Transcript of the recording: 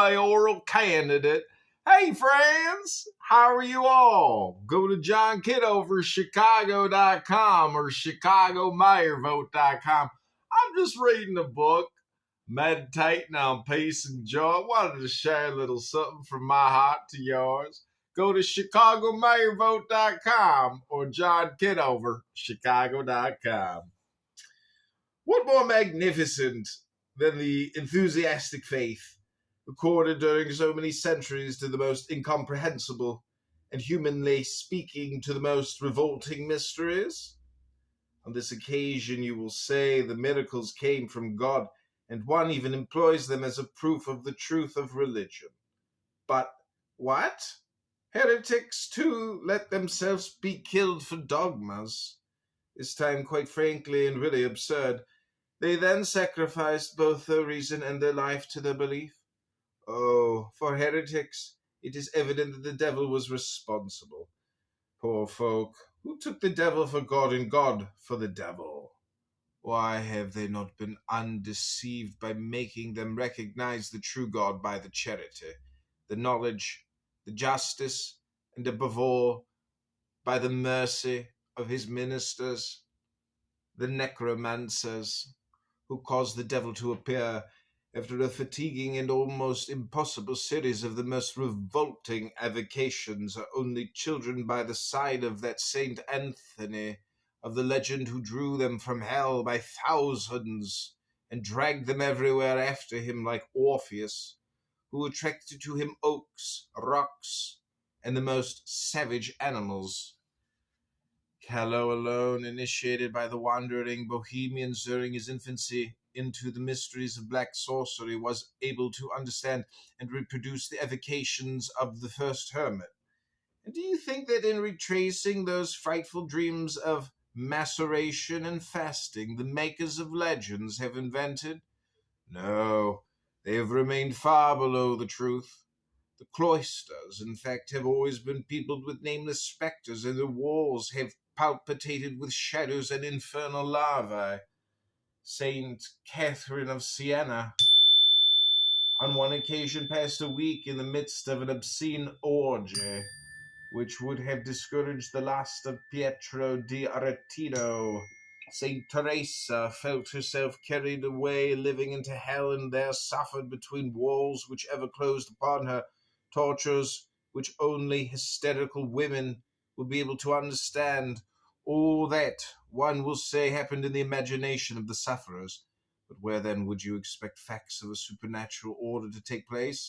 mayoral candidate. Hey, friends, how are you all? Go to JohnKidoverChicago.com or ChicagoMayorVote.com. I'm just reading a book, meditating on peace and joy. I wanted to share a little something from my heart to yours. Go to ChicagoMayorVote.com or JohnKidoverChicago.com. What more magnificent than the enthusiastic faith recorded during so many centuries to the most incomprehensible and, humanly speaking, to the most revolting mysteries? On this occasion, you will say the miracles came from God, and one even employs them as a proof of the truth of religion. But what? Heretics, too, let themselves be killed for dogmas. This time, quite frankly and really absurd. They then sacrificed both their reason and their life to their belief. Oh, for heretics, it is evident that the devil was responsible. Poor folk, who took the devil for God and God for the devil? Why have they not been undeceived by making them recognize the true God by the charity, the knowledge, the justice, and above all, by the mercy of his ministers, the necromancers, who caused the devil to appear after a fatiguing and almost impossible series of the most revolting avocations, are only children by the side of that Saint Anthony of the legend who drew them from hell by thousands and dragged them everywhere after him like Orpheus, who attracted to him oaks, rocks, and the most savage animals. Callot alone, initiated by the wandering Bohemians during his infancy into the mysteries of black sorcery, was able to understand and reproduce the avocations of the first hermit. And do you think that in retracing those frightful dreams of maceration and fasting, the makers of legends have invented? No, they have remained far below the truth. The cloisters, in fact, have always been peopled with nameless spectres, and the walls have palpitated with shadows and infernal larvae. Saint Catherine of Siena on one occasion passed a week in the midst of an obscene orgy, which would have discouraged the last of Pietro di Aretino. Saint Teresa felt herself carried away, living into hell, and there suffered between walls which ever closed upon her, tortures which only hysterical women will be able to understand. All that, one will say, happened in the imagination of the sufferers. But where then would you expect facts of a supernatural order to take place?